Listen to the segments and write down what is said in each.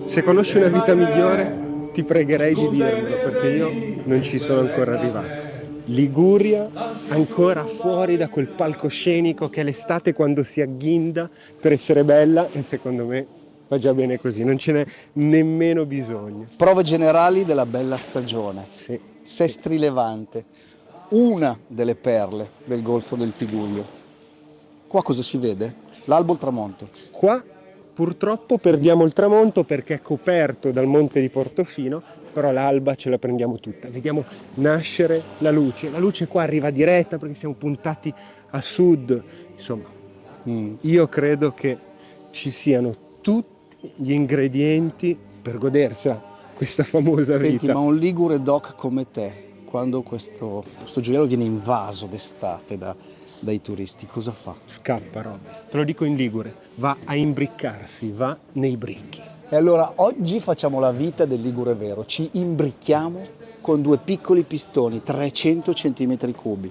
Se conosci una vita migliore, ti pregherei di dirmelo, perché io non ci sono ancora arrivato. Liguria ancora fuori da quel palcoscenico che è l'estate quando si agghinda per essere bella, e secondo me va già bene così, non ce n'è nemmeno bisogno. Prove generali della bella stagione. Sì. Sestri Levante, una delle perle del Golfo del Tigullio. Qua cosa si vede? L'albo, il tramonto. Qua purtroppo perdiamo il tramonto perché è coperto dal monte di Portofino, però l'alba ce la prendiamo tutta. Vediamo nascere la luce. La luce qua arriva diretta perché siamo puntati a sud. Insomma, io credo che ci siano tutti gli ingredienti per godersela, questa famosa Senti, vita. ma un ligure doc come te, quando questo gioiello viene invaso d'estate dai turisti, cosa fa? Scappa, Robby. Te lo dico in ligure, va a imbriccarsi, va nei bricchi. E allora oggi facciamo la vita del ligure vero, ci imbricchiamo con due piccoli pistoni 300 cm3,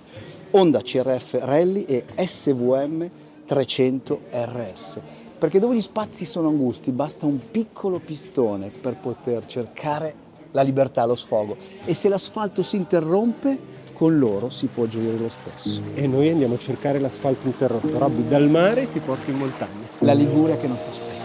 Honda CRF Rally e SVM 300 RS, perché dove gli spazi sono angusti basta un piccolo pistone per poter cercare la libertà, lo sfogo, e se l'asfalto si interrompe con loro si può gioire lo stesso. E noi andiamo a cercare l'asfalto interrotto. Robby, dal mare ti porto in montagna. La Liguria che non ti aspetta.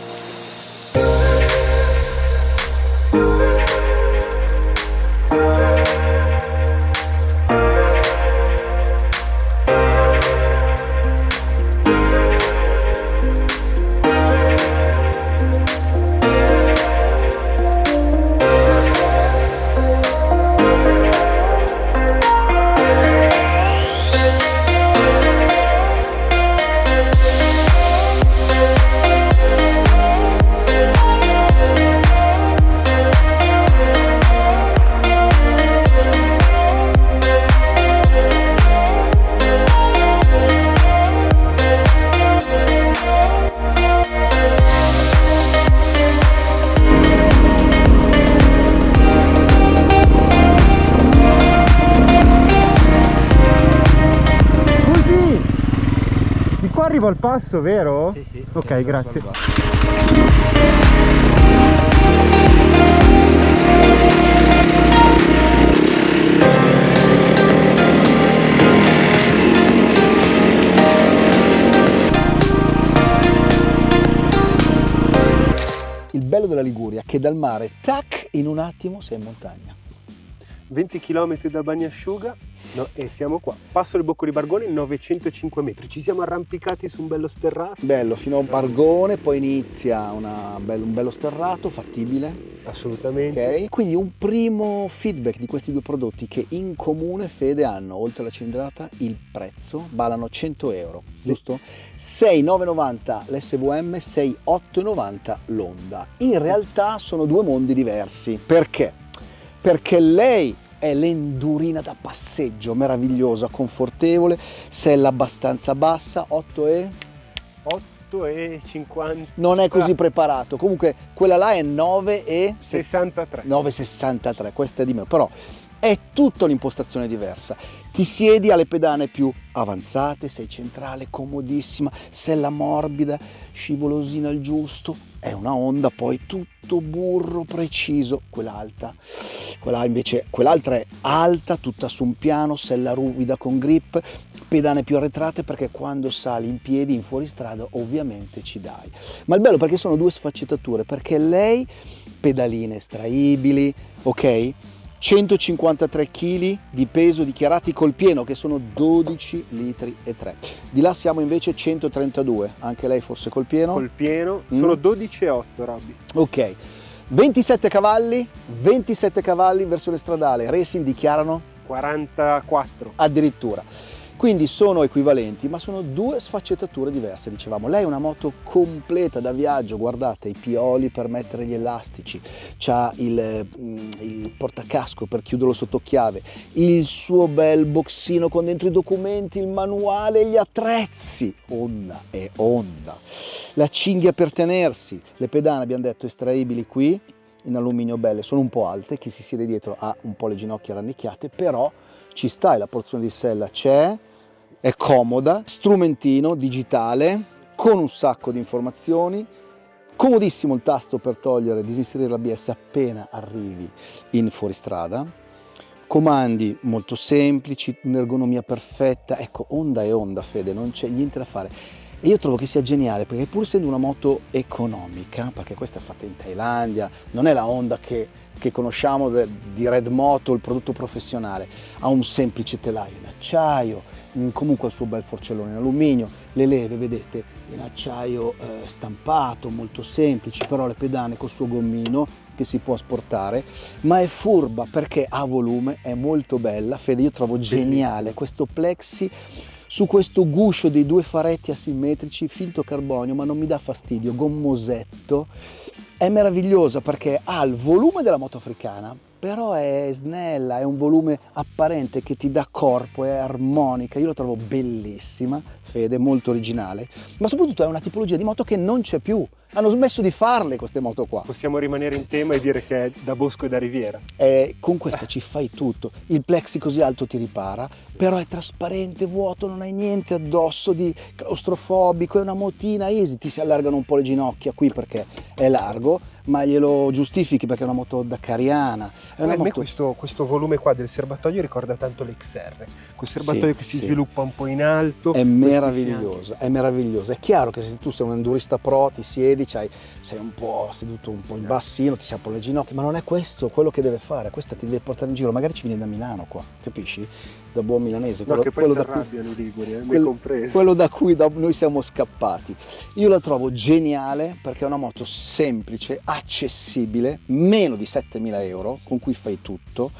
Qua arrivo al passo, vero? Sì, sì. Ok, grazie. Il bello della Liguria è che dal mare, tac, in un attimo sei in montagna. 20 km dal Bagnasciuga, no, e siamo qua. Passo del Bocco di Bargone, 905 metri. Ci siamo arrampicati su un bello sterrato. Bello, fino a Bargone, poi inizia un bello sterrato, fattibile. Assolutamente. Ok. Quindi un primo feedback di questi due prodotti che in comune, Fede, hanno, oltre alla cilindrata, il prezzo, valano 100 euro, Sì. giusto? 6,990 l'SVM, 6,890 l'Honda. In realtà sono due mondi diversi. Perché? Perché lei è l'endurina da passeggio, meravigliosa, confortevole, sella abbastanza bassa, 8,50. non è così preparato. Comunque quella là è 63. 9,63, questa è di meno, però è tutta un'impostazione diversa. Ti siedi alle pedane più avanzate, sei centrale, comodissima, sella morbida, scivolosina al giusto. È una Honda, poi tutto burro preciso. Quell'altra è alta, tutta su un piano, sella ruvida con grip, pedane più arretrate, perché quando sali in piedi in fuoristrada ovviamente ci dai. Ma il bello perché sono due sfaccettature, perché lei pedaline estraibili, ok? 153 kg di peso dichiarati col pieno, che sono 12 litri e 3. Di là siamo invece 132, anche lei forse col pieno? Col pieno, sono 12,8, Robby. Ok, 27 cavalli, versione stradale, racing dichiarano 44. addirittura. Quindi sono equivalenti, ma sono due sfaccettature diverse, dicevamo. Lei è una moto completa da viaggio, guardate, i pioli per mettere gli elastici, c'ha il portacasco per chiuderlo sotto chiave, il suo bel boxino con dentro i documenti, il manuale e gli attrezzi. Honda è Honda. La cinghia per tenersi, le pedane abbiamo detto estraibili qui, in alluminio belle, sono un po' alte, chi si siede dietro ha un po' le ginocchia rannicchiate, però ci sta, e la porzione di sella c'è, è comoda, strumentino digitale con un sacco di informazioni, Comodissimo il tasto per togliere, disinserire l'ABS appena arrivi in fuoristrada. Comandi molto semplici, un'ergonomia perfetta. Ecco, Honda è Honda, Fede, non c'è niente da fare. E io trovo che sia geniale perché, pur essendo una moto economica, perché questa è fatta in Thailandia, non è la Honda che conosciamo di Red Moto, il prodotto professionale, ha un semplice telaio in acciaio, comunque il suo bel forcellone in alluminio, le leve vedete in acciaio stampato, molto semplici, però le pedane col suo gommino che si può asportare, ma è furba perché ha volume, è molto bella. Fede, io trovo geniale questo plexi su questo guscio dei due faretti asimmetrici, finto carbonio, ma non mi dà fastidio, gommosetto. È meravigliosa perché ha il volume della moto africana, però è snella, è un volume apparente che ti dà corpo, è armonica. Io la trovo bellissima, Fede, molto originale, ma soprattutto è una tipologia di moto che non c'è più. Hanno smesso di farle queste moto qua. Possiamo rimanere in tema e dire che è da bosco e da riviera. Con questa ci fai tutto, il plexi così alto ti ripara, però è trasparente, vuoto, non hai niente addosso di claustrofobico, è una motina easy, ti si allargano un po' le ginocchia qui perché è largo, ma glielo giustifichi perché è una moto dakariana. È una A me moto... questo volume qua del serbatoio ricorda tanto l'XR, quel serbatoio che si sviluppa un po' in alto. È meravigliosa, è meravigliosa. È chiaro che se tu sei un endurista pro, ti siedi, sei un po' seduto un po' in bassino, ti si aprono le ginocchia, ma non è questo quello che deve fare. Questa ti deve portare in giro, magari ci vieni da Milano qua, capisci? Da buon milanese. No, che poi quello si arrabbiano i liguri, me compreso. Quello da cui noi siamo scappati. Io la trovo geniale perché è una moto semplice, accessibile, meno di 7.000 euro, con cui fai tutto.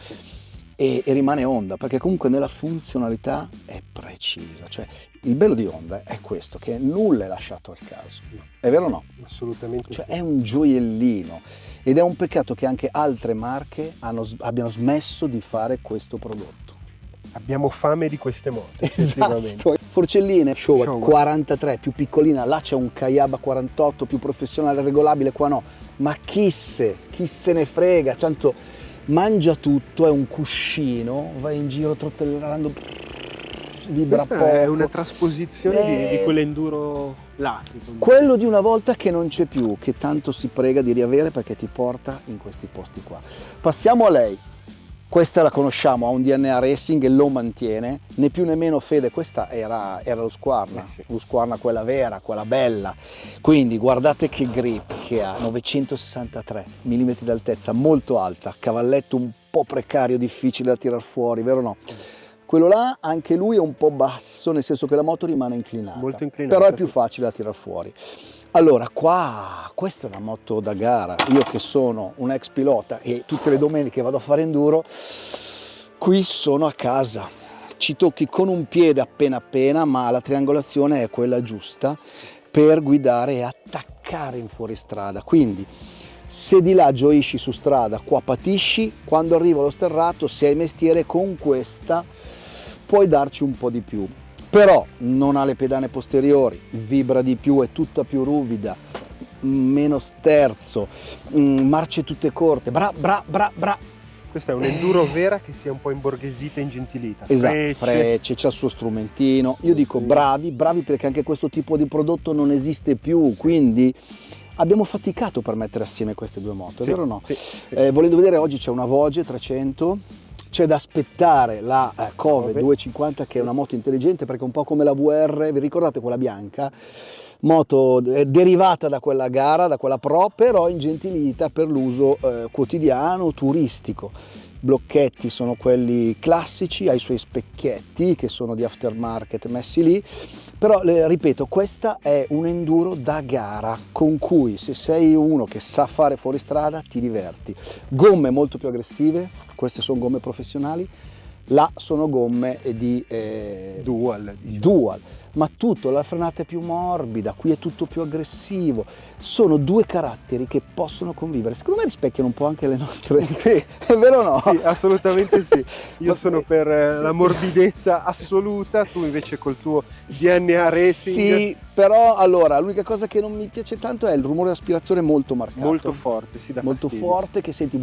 E rimane Honda, perché comunque nella funzionalità è precisa. Cioè, il bello di Honda è questo, che nulla è lasciato al caso. È vero o no? Assolutamente. Cioè, sì. è un gioiellino ed è un peccato che anche altre marche abbiano smesso di fare questo prodotto. Abbiamo fame di queste moto. Esatto. Forcelline Showa 43, più piccolina, là c'è un Kayaba 48 più professionale, regolabile, qua no. Ma chi se ne frega, tanto mangia tutto, è un cuscino, vai in giro trotellando, vibra Questa poco. è una trasposizione di quell'enduro là. Quello di una volta che non c'è più, che tanto si prega di riavere perché ti porta in questi posti qua. Passiamo a lei. Questa la conosciamo, ha un DNA Racing e lo mantiene, né più né meno, Fede, questa era lo Husqvarna, sì. Husqvarna quella vera, quella bella. Quindi guardate che grip che ha, 963 mm d'altezza, molto alta, cavalletto un po' precario, difficile da tirar fuori, vero o no? Quello là, anche lui è un po' basso, nel senso che la moto rimane inclinata, molto inclinata, però è più facile da tirar fuori. Allora, questa è una moto da gara. Io che sono un ex pilota e tutte le domeniche vado a fare enduro, qui sono a casa. Ci tocchi con un piede appena, ma la triangolazione è quella giusta per guidare e attaccare in fuoristrada. Quindi, se di là gioisci su strada, qua patisci, quando arriva lo sterrato, se hai mestiere con questa, puoi darci un po' di più. Però non ha le pedane posteriori, vibra di più, è tutta più ruvida, meno sterzo, marce tutte corte, bra. Questa è un'enduro vera che si è un po' imborghesita e ingentilita. Esatto, frecce, c'ha il suo strumentino. Io dico bravi perché anche questo tipo di prodotto non esiste più, quindi abbiamo faticato per mettere assieme queste due moto, è vero o no? Sì. Volendo vedere, oggi c'è una Voge 300. C'è da aspettare la Kove 250, che è una moto intelligente perché è un po' come la VR, vi ricordate quella bianca? Moto derivata da quella gara, da quella Pro, però ingentilita per l'uso quotidiano, turistico. Blocchetti sono quelli classici, ha i suoi specchietti che sono di aftermarket messi lì, però ripeto, questa è un enduro da gara con cui, se sei uno che sa fare fuoristrada, ti diverti. Gomme molto più aggressive, queste sono gomme professionali, là sono gomme di dual, ma tutto, la frenata è più morbida, qui è tutto più aggressivo. Sono due caratteri che possono convivere, secondo me rispecchiano un po' anche le nostre. Sì, è vero o no? Sì, assolutamente sì. Io sono per la morbidezza assoluta, tu invece col tuo DNA Racing. Sì, però allora l'unica cosa che non mi piace tanto è il rumore di aspirazione molto marcato, molto forte, sì, dà molto fastidio. Forte, che senti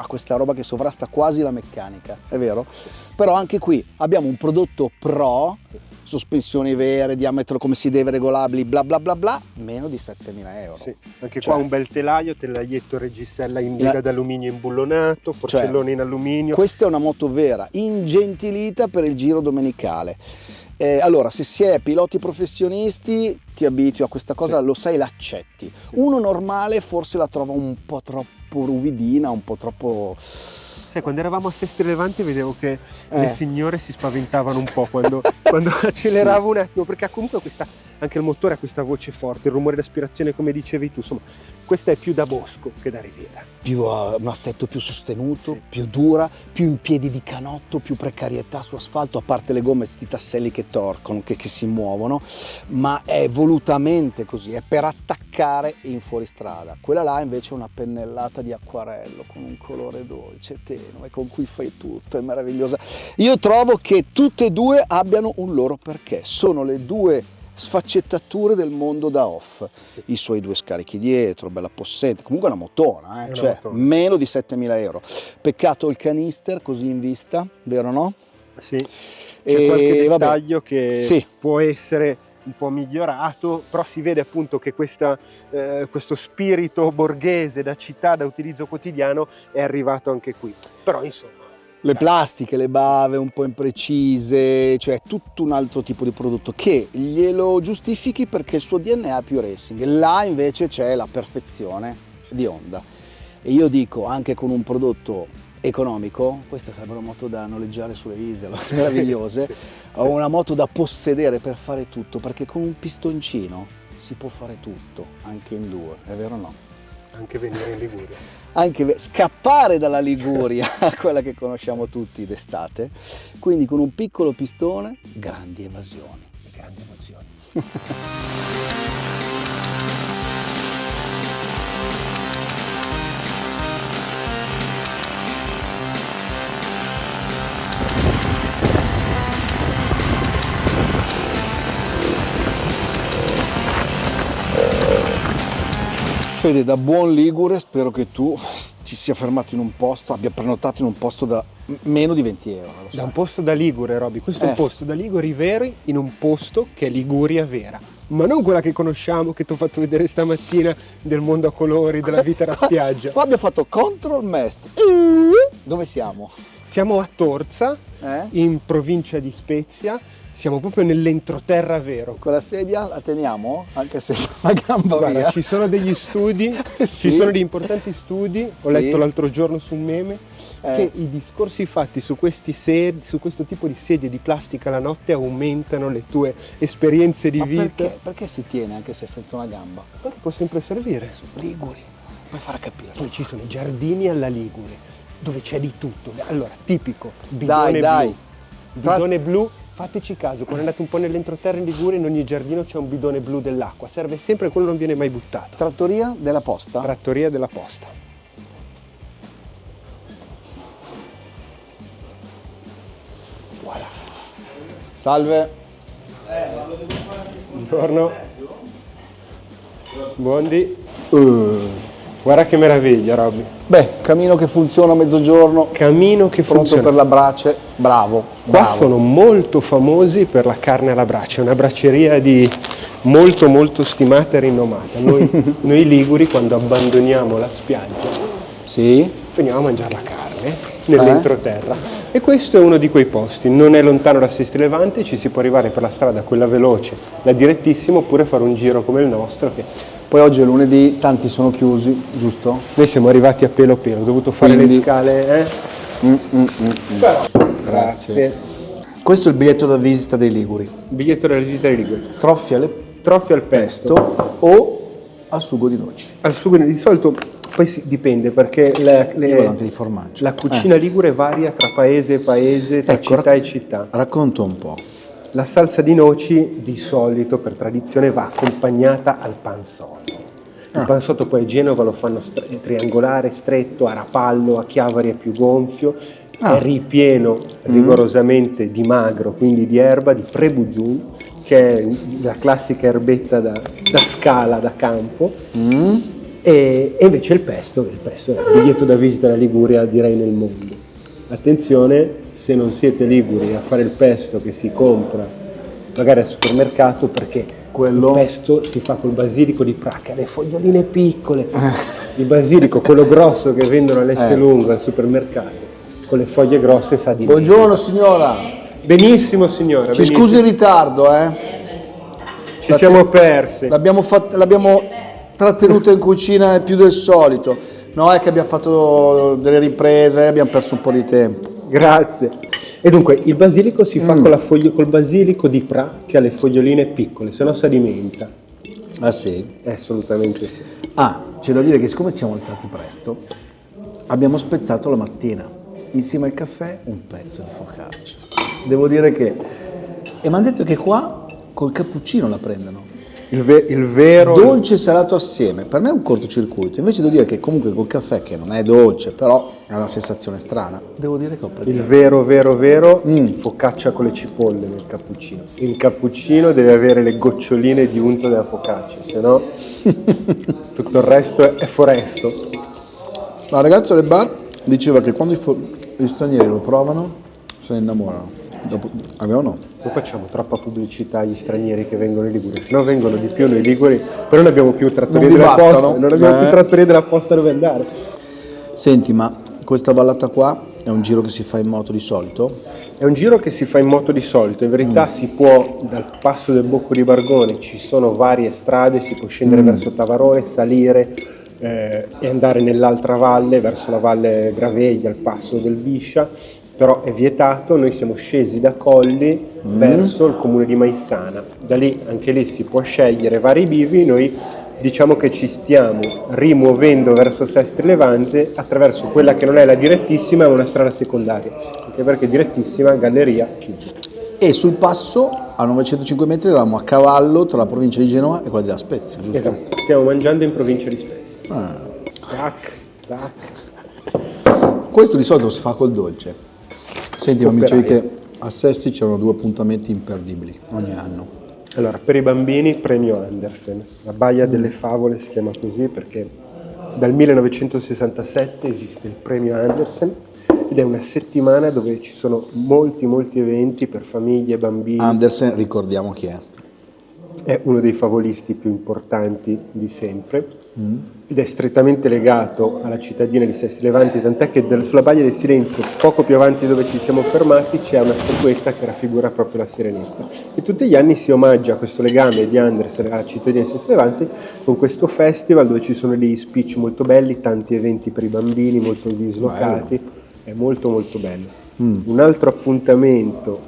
questa roba che sovrasta quasi la meccanica, è vero? Però anche qui abbiamo un prodotto pro, sospensioni vere, diametro come si deve, regolabili, bla bla bla bla, meno di 7.000 euro. Sì, anche Cioè, qua un bel telaio, telaglietto reggisella in lega d'alluminio imbullonato, forcellone in alluminio. Questa è una moto vera, ingentilita per il giro domenicale. Allora, se si è piloti professionisti, ti abitui a questa cosa, Sì. lo sai, l'accetti. Sì. Uno normale forse la trova un po' troppo ruvidina, un po' troppo... Sai, quando eravamo a Sestri Levante vedevo che le signore si spaventavano un po' quando acceleravo un attimo, perché ha comunque anche il motore ha questa voce forte, il rumore d'aspirazione come dicevi tu, insomma, questa è più da bosco che da riviera. Un assetto più sostenuto, più dura, più in piedi di canotto, più precarietà su asfalto, a parte le gomme, sti tasselli che torcono, che si muovono, ma è volutamente così, è per attaccare in fuoristrada. Quella là invece è una pennellata di acquarello con un colore dolce, tenue, con cui fai tutto, è meravigliosa. Io trovo che tutte e due abbiano un loro perché, sono le due sfaccettature del mondo da off. Sì. I suoi due scarichi dietro, bella possente, comunque è una motona, Una cioè motona. meno di 7.000 euro. Peccato il canister così in vista, vero no? Sì, c'è qualche vabbè, dettaglio che sì. può essere un po' migliorato, però si vede appunto che questo spirito borghese da città, da utilizzo quotidiano è arrivato anche qui. Però insomma, Le plastiche, le bave un po' imprecise, cioè tutto un altro tipo di prodotto che glielo giustifichi perché il suo DNA è più racing. Là invece c'è la perfezione di Honda. E io dico, anche con un prodotto economico, questa sarebbe una moto da noleggiare sulle isole, meravigliose, o una moto da possedere per fare tutto, perché con un pistoncino si può fare tutto, anche in due, è vero o no? anche venire in Liguria. Anche scappare dalla Liguria, quella che conosciamo tutti d'estate, quindi con un piccolo pistone, grandi evasioni. Grandi emozioni. Fede, da buon ligure spero che tu ti sia fermato in un posto, abbia prenotato in un posto da meno di 20 euro. Lo Da sai. un posto da Ligure, Roby. Questo è un posto da Liguri veri in un posto che è Liguria vera. Ma non quella che conosciamo, che ti ho fatto vedere stamattina, del mondo a colori, della vita da spiaggia. Qua abbiamo fatto Control Mest. Dove siamo? Siamo a Torza, in provincia di Spezia. Siamo proprio nell'entroterra vero. Quella sedia la teniamo? Anche se c'è una gamba Guarda, via. ci sono degli studi, Sì. ci sono degli importanti studi, ho Sì. letto l'altro giorno su un meme, che i discorsi fatti su questo tipo di sedie di plastica la notte aumentano le tue esperienze di Ma vita. perché? Perché si tiene anche se senza una gamba? Perché può sempre servire. Liguri, puoi far capire. Poi ci sono i giardini alla Ligure, dove c'è di tutto. Allora, tipico, bidone Dai. blu. Bidone blu, fateci caso, quando andate un po' nell'entroterra in Liguria, in ogni giardino c'è un bidone blu dell'acqua, serve sempre, quello non viene mai buttato. Trattoria della Posta? Trattoria della Posta. Voilà. Salve. Buongiorno. Buondì. Guarda che meraviglia, Robby. Beh, camino che funziona a mezzogiorno, Camino che pronto funziona. per la brace, bravo. Qua bravo. sono molto famosi per la carne alla brace, è una braceria molto molto stimata e rinomata. Noi liguri, quando abbandoniamo la spiaggia, Sì? veniamo a mangiare la carne nell'entroterra. E questo è uno di quei posti, non è lontano da Sestri Levante, ci si può arrivare per la strada, quella veloce, la direttissima, oppure fare un giro come il nostro. Che Poi oggi è lunedì, tanti sono chiusi, giusto? noi siamo arrivati a pelo, ho dovuto fare Quindi- le scale. Però, grazie. Questo è il biglietto da visita dei Liguri. Biglietto della visita di Ligure. Troffi alle Troffi al pesto. pesto o al sugo di noci. Al sugo di solito poi dipende perché Io vado anche di formaggio. la cucina ligure varia tra paese e paese, tra Ecco, città e città. Racconto un po'. La salsa di noci di solito per tradizione va accompagnata al pansotto. Il pansotto poi a Genova lo fanno triangolare, stretto, a rapallo, a chiavari è più gonfio, è ripieno rigorosamente di magro, quindi di erba, di prebujun, che è la classica erbetta da scala, da campo. E invece il pesto è il biglietto da visita alla Liguria direi nel mondo. Attenzione, se non siete liguri a fare il pesto che si compra magari al supermercato, perché Quello- il pesto si fa col basilico di Praga, le foglioline piccole, il basilico, quello grosso che vendono all'Esselunga al supermercato, con le foglie grosse sa di Buongiorno signora, benissimo signora, ci benissimo. scusi il ritardo, Ci siamo persi. l'abbiamo trattenuta in cucina più del solito. No, è che abbiamo fatto delle riprese, abbiamo perso un po' di tempo. Grazie. E dunque il basilico si fa con col basilico di Pra che ha le foglioline piccole, se no si alimenta. Ah sì? Assolutamente sì. Ah, c'è da dire che siccome ci siamo alzati presto, abbiamo spezzato la mattina, insieme al caffè, un pezzo di focaccia. Devo dire che... E mi hanno detto che qua col cappuccino la prendono. Il vero... Dolce e salato assieme, per me è un cortocircuito. Invece devo dire che comunque col caffè, che non è dolce, però ha una sensazione strana, devo dire che ho Il apprezzato. vero focaccia con le cipolle nel cappuccino. Il cappuccino deve avere le goccioline di unto della focaccia, se no tutto il resto è foresto. La ragazza del bar diceva che quando gli stranieri lo provano, se ne innamorano. Dopo, o no? Non facciamo troppa pubblicità agli stranieri che vengono in Liguria, se no vengono di più noi liguri, però non abbiamo più trattorie Non vi della bastano? posta, non abbiamo più trattorie della posta dove andare. Senti, ma questa vallata qua è un giro che si fa in moto di solito? È un giro che si fa in moto di solito, in verità si può, dal passo del Bocco di Bargone ci sono varie strade, si può scendere verso Tavarone, salire e andare nell'altra valle, verso la valle Graveglia, al passo del Biscia, però è vietato. Noi siamo scesi da Colli verso il comune di Maissana, da lì anche lì si può scegliere vari bivi, noi diciamo che ci stiamo rimuovendo verso Sestri Levante attraverso quella che non è la direttissima, ma una strada secondaria, anche perché direttissima, galleria, chiusa. E sul passo, a 905 metri, eravamo a cavallo tra la provincia di Genova e quella della Spezia, giusto? Esatto, stiamo mangiando in provincia di Spezia. Ah. Tac, tac. Questo di solito si fa col dolce. Senti, ma mi dicevi Operaio. che a Sesti c'erano 2 appuntamenti imperdibili ogni anno. Allora, per i bambini premio Andersen, la Baia delle Favole si chiama così perché dal 1967 esiste il premio Andersen ed è una settimana dove ci sono molti eventi per famiglie e bambini. Andersen, ricordiamo chi è. È uno dei favolisti più importanti di sempre ed è strettamente legato alla cittadina di Sestri Levante, tant'è che sulla Baia del Silenzio, poco più avanti dove ci siamo fermati, c'è una statuetta che raffigura proprio la Sirenetta. E tutti gli anni si omaggia questo legame di Andersen alla cittadina di Sestri Levante con questo festival dove ci sono degli speech molto belli, tanti eventi per i bambini molto dislocati, è molto bello. Un altro appuntamento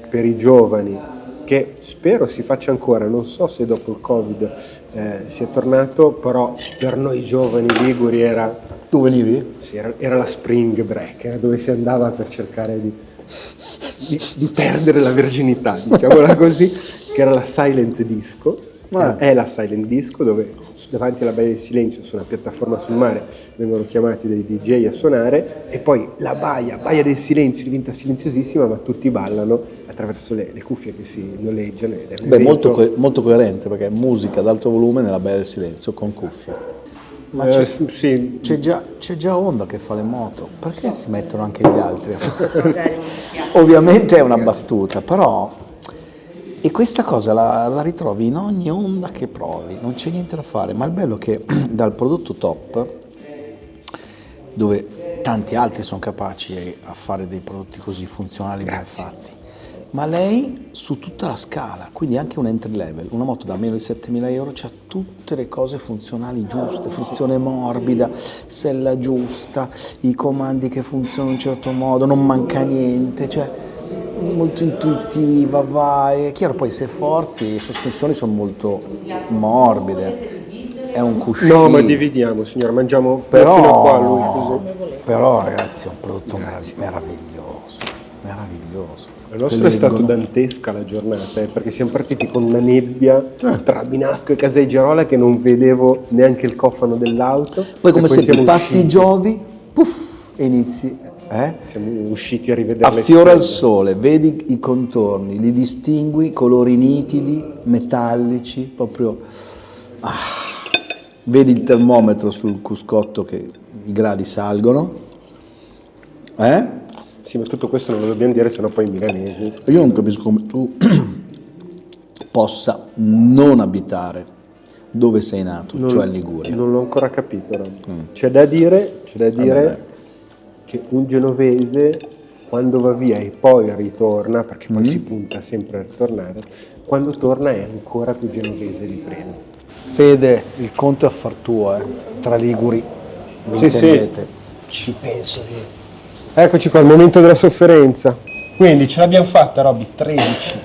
per i giovani che spero si faccia ancora, non so se dopo il Covid sia tornato, però per noi giovani liguri era, Tu venivi? sì, era la spring break, era dove si andava per cercare di perdere la virginità, diciamola così, che era la silent disco. È la silent disco dove davanti alla Baia del Silenzio, su una piattaforma sul mare, vengono chiamati dei DJ a suonare e poi la Baia del Silenzio diventa silenziosissima, ma tutti ballano attraverso le cuffie che si noleggiano. Ed è un Beh, evento- molto coerente perché è musica ad alto volume nella Baia del Silenzio con cuffie. Ma sì, c'è già Honda che fa le moto, perché si mettono anche gli altri? Ovviamente è una battuta, però... E questa cosa la ritrovi in ogni Honda che provi, non c'è niente da fare, ma il bello è che dal prodotto top, dove tanti altri sono capaci a fare dei prodotti così funzionali, ben fatti, ma lei su tutta la scala, quindi anche un entry level, una moto da meno di 7.000 euro, c'ha tutte le cose funzionali giuste, frizione morbida, sella giusta, i comandi che funzionano in un certo modo, non manca niente, cioè molto intuitiva, vai, è chiaro, poi se forzi le sospensioni sono molto morbide, è un cuscino. no, ma dividiamo, signora, mangiamo fino a qua lui, così. Però ragazzi è un prodotto meraviglioso. La nostra è stata dantesca la giornata, perché siamo partiti con una nebbia tra Binasco e Caseggerola che non vedevo neanche il cofano dell'auto. Poi come E sempre siamo passi i usciti. Giovi, puff, e inizi, Siamo usciti a rivedere affiora il sole, vedi i contorni, li distingui, colori nitidi, metallici, proprio... Vedi il termometro sul cruscotto che i gradi salgono, Sì, ma tutto questo non lo dobbiamo dire, sennò poi i milanesi. Io non capisco come tu possa non abitare dove sei nato, cioè in Liguria. Non l'ho ancora capito, Rob. C'è da dire che un genovese quando va via e poi ritorna, perché poi si punta sempre a ritornare, quando torna è ancora più genovese di prima. Fede, il conto è affar tuo, tra liguri, vi Sì, intendete. ci penso io. Eccoci qua, il momento della sofferenza. Quindi ce l'abbiamo fatta, Robby, 13.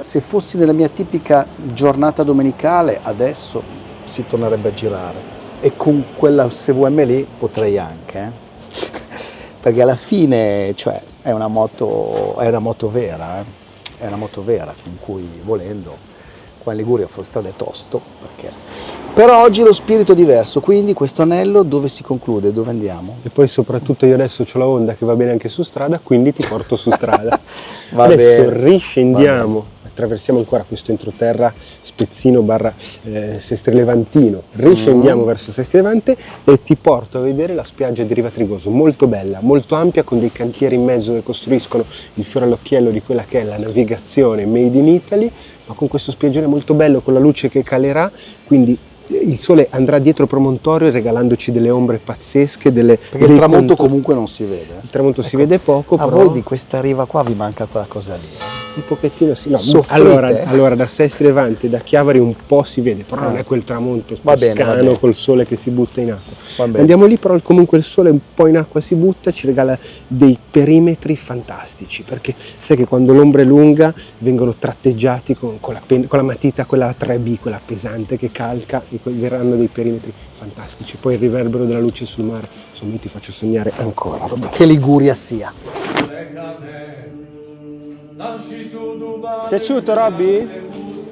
Se fossi nella mia tipica giornata domenicale, adesso si tornerebbe a girare. E con quella SVM lì potrei anche, perché alla fine, cioè, è una moto vera, è una moto vera, con cui volendo, qua in Liguria fuori strada è tosto, perché... Però oggi lo spirito è diverso, quindi questo anello dove si conclude, dove andiamo? E poi soprattutto io adesso ho la Honda che va bene anche su strada, quindi ti porto su strada. Va Adesso bene, riscendiamo, attraversiamo ancora questo entroterra Spezzino barra Sestri Levantino, riscendiamo verso Sestri Levante e ti porto a vedere la spiaggia di Riva Trigoso, molto bella, molto ampia, con dei cantieri in mezzo che costruiscono il fiore all'occhiello di quella che è la navigazione made in Italy, ma con questo spiaggione molto bello, con la luce che calerà, quindi il sole andrà dietro il promontorio regalandoci delle ombre pazzesche, Perché il tramonto comunque non si vede. Il tramonto si vede poco, A però voi di questa riva qua vi manca quella cosa lì. un pochettino sì. No, Soffrite? allora da Sestri Levante, da Chiavari un po' si vede, però non è quel tramonto Va bene, va toscano bene. col sole che si butta in acqua. Va bene. Andiamo lì, però comunque il sole un po' in acqua si butta, ci regala dei perimetri fantastici, perché sai che quando l'ombra è lunga vengono tratteggiati con la matita, quella 3B, quella pesante che calca, e poi verranno dei perimetri fantastici. Poi il riverbero della luce sul mare, insomma, io ti faccio sognare ancora. Vabbè. Che Liguria sia. Piaciuto, Robby?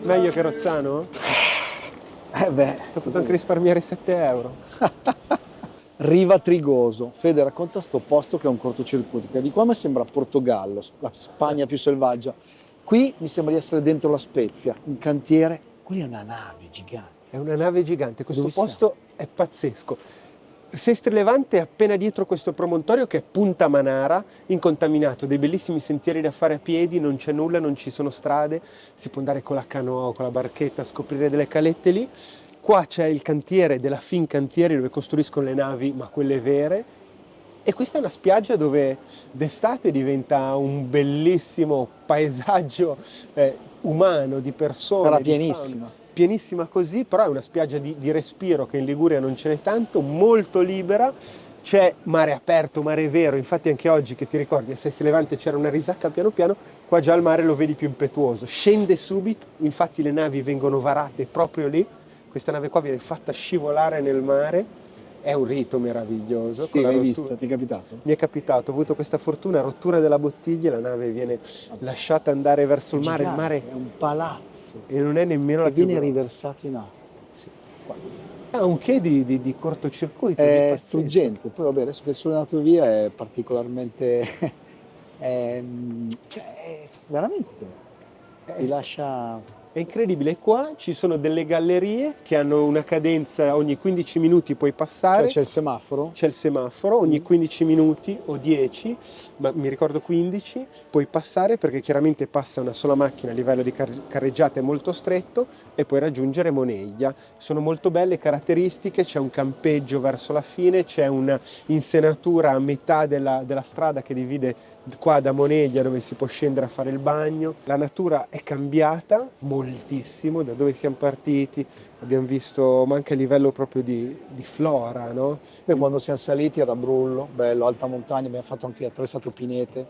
Meglio che Rozzano? Beh, Ti ho fatto anche risparmiare 7 euro. Riva Trigoso. Fede, racconta sto posto che è un cortocircuito, che di qua mi sembra Portogallo, la Spagna più selvaggia. Qui mi sembra di essere dentro la Spezia, un cantiere. Qui è una nave gigante. È una nave gigante, questo Dove posto è pazzesco. Sestri Levante è appena dietro questo promontorio che è Punta Manara, incontaminato, dei bellissimi sentieri da fare a piedi, non c'è nulla, non ci sono strade, si può andare con la canoa o con la barchetta a scoprire delle calette lì. Qua c'è il cantiere della Fincantieri dove costruiscono le navi, ma quelle vere. E questa è una spiaggia dove d'estate diventa un bellissimo paesaggio umano, di persone. Sarà di pienissima. fauna. Pienissima così, però è una spiaggia di respiro che in Liguria non ce n'è tanto, molto libera, c'è mare aperto, mare vero, infatti anche oggi che ti ricordi a Sestri Levante c'era una risacca piano piano, qua già il mare lo vedi più impetuoso, scende subito, infatti le navi vengono varate proprio lì, questa nave qua viene fatta scivolare nel mare, è un rito meraviglioso. Sì, con la l'hai rottura. vista? Ti è capitato? Mi è capitato, ho avuto questa fortuna, rottura della bottiglia, la nave viene lasciata andare verso il mare, È un palazzo e non è nemmeno la che più viene grossa. riversato in acqua. Sì, qua. Ha un che di cortocircuito, di È pazzesco. struggente, poi vabbè, adesso che il sole è andato via è particolarmente... veramente ti lascia... È incredibile, qua ci sono delle gallerie che hanno una cadenza, ogni 15 minuti puoi passare. Cioè c'è il semaforo? C'è il semaforo, ogni 15 minuti o 10, ma mi ricordo 15, puoi passare perché chiaramente passa una sola macchina a livello di carreggiata è molto stretto e puoi raggiungere Moneglia. Sono molto belle caratteristiche, c'è un campeggio verso la fine, c'è una insenatura a metà della strada che divide qua da Moneglia dove si può scendere a fare il bagno. La natura è cambiata moltissimo da dove siamo partiti, abbiamo visto, ma anche a livello proprio di flora, no? Beh, quando siamo saliti era brullo, bello, alta montagna, abbiamo fatto anche attraversato pinete,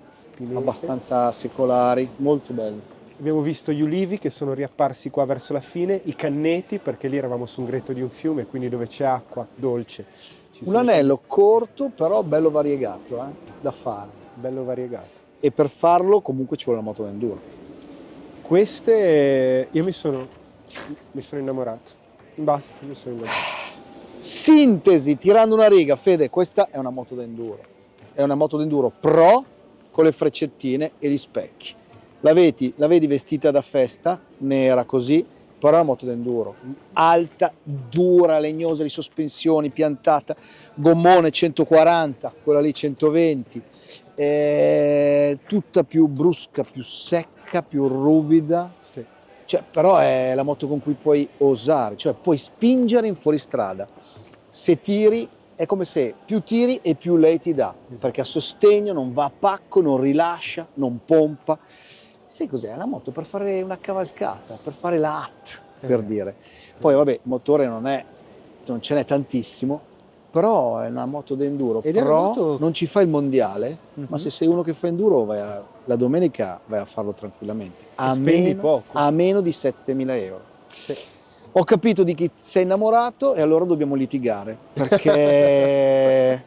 abbastanza secolari, molto bello. Abbiamo visto gli ulivi che sono riapparsi qua verso la fine, i canneti perché lì eravamo su un greto di un fiume, quindi dove c'è acqua dolce. Un anello corto però bello variegato, da fare. Bello variegato. E per farlo comunque ci vuole la moto da enduro. Queste io mi sono innamorato. Basta, mi sono innamorato. Sintesi, tirando una riga, Fede, questa è una moto da enduro. È una moto da enduro pro con le freccettine e gli specchi. La vedi vestita da festa, nera così, però è una moto da enduro. Alta, dura, legnosa di sospensioni, piantata, gommone 140, quella lì 120. è tutta più brusca, più secca, più ruvida. Sì. Cioè, però è la moto con cui puoi osare, cioè puoi spingere in fuoristrada. Se tiri, è come se più tiri e più lei ti dà, perché a sostegno non va a pacco, non rilascia, non pompa. Sai cos'è? È la moto per fare una cavalcata, per fare la hat, per dire. Poi vabbè, il motore non ce n'è tantissimo, però è una moto d'enduro. Ed è una Però moto- non ci fa il mondiale, ma se sei uno che fa enduro, la domenica vai a farlo tranquillamente. spendi poco. A meno di 7.000 euro. Sì. Ho capito di chi sei innamorato e allora dobbiamo litigare, perché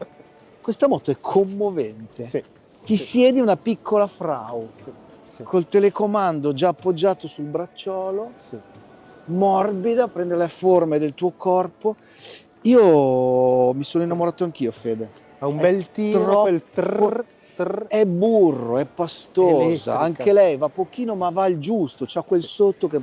questa moto è commovente. Sì. Ti siedi una piccola frau, Sì. col telecomando già appoggiato sul bracciolo, Sì. morbida, prende le forme del tuo corpo. Io mi sono innamorato anch'io, Fede. Ha un È bel tiro, troppo- quel trrr, trrr. È burro, è pastosa, Elettrica. anche lei va pochino ma va al giusto, c'ha quel sotto che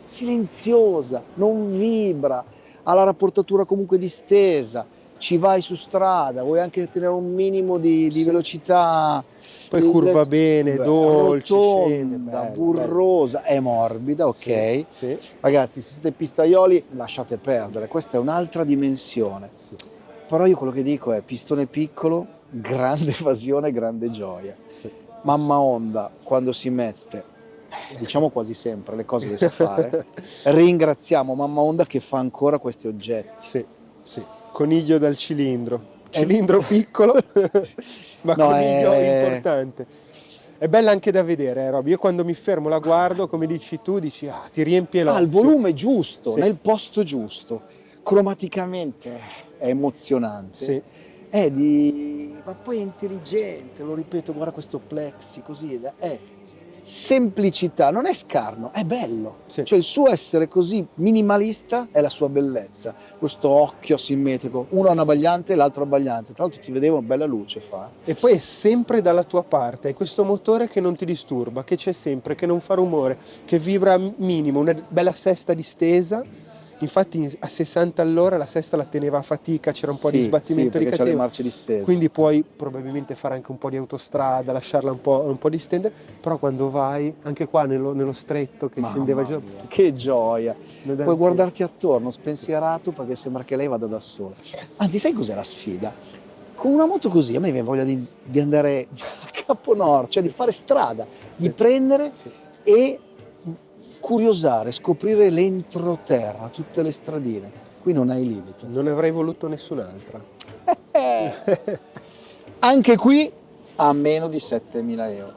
silenziosa, non vibra, ha la rapportatura comunque distesa, ci vai su strada, vuoi anche tenere un minimo di Sì. velocità. Poi curva bene, dolce, scende, rotonda, bello, burrosa, è morbida, ok. bello. Sì. Ragazzi, se siete pistaioli lasciate perdere, questa è un'altra dimensione. Sì. Però io quello che dico è pistone piccolo, grande evasione, grande gioia. Sì. Mamma Honda, quando si mette, diciamo quasi sempre, le cose che sa fare, ringraziamo Mamma Honda che fa ancora questi oggetti. Sì. Sì. Coniglio dal cilindro. Cilindro piccolo, ma No, coniglio è- importante. È bella anche da vedere, Roby. Io quando mi fermo la guardo, come dici tu, dici, ti riempie l'occhio. Ha il volume giusto, Sì. nel posto giusto, cromaticamente è emozionante. Sì. Ma poi è intelligente, lo ripeto, guarda questo plexi così, è semplicità, non è scarno, è bello. Sì. Cioè il suo essere così minimalista è la sua bellezza, questo occhio asimmetrico, uno abbagliante e l'altro abbagliante, tra l'altro ti vedevo una bella luce fa. E poi è sempre dalla tua parte, è questo motore che non ti disturba, che c'è sempre, che non fa rumore, che vibra minimo, una bella sesta distesa. Infatti a 60 all'ora la sesta la teneva a fatica, c'era un po' di sbattimento di perché c'ha le catena, marce distese. quindi puoi probabilmente fare anche un po' di autostrada, lasciarla un po' distendere, però quando vai, anche qua nello stretto che Mamma scendeva giù, mia, che gioia! Noi Puoi danzi- guardarti attorno spensierato perché sembra che lei vada da sola. Anzi, sai cos'è la sfida? Con una moto così a me viene voglia di andare a Caponord, cioè di fare strada, di prendere e curiosare, scoprire l'entroterra, tutte le stradine. Qui non hai limiti. Non avrei voluto nessun'altra. Anche qui a meno di 7.000 euro.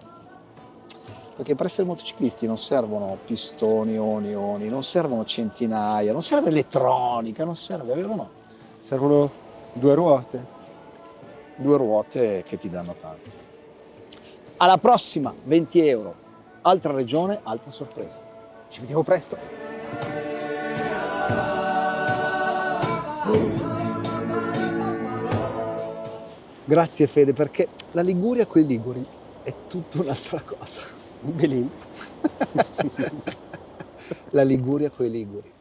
Perché per essere motociclisti non servono pistoni, non servono centinaia, non serve elettronica, non serve, vero o no? Servono 2 ruote. 2 ruote che ti danno tanto. Alla prossima, 20 euro. Altra regione, altra sorpresa. Ci vediamo presto. Grazie Fede, perché la Liguria con i liguri è tutta un'altra cosa. Belin. La Liguria con i liguri.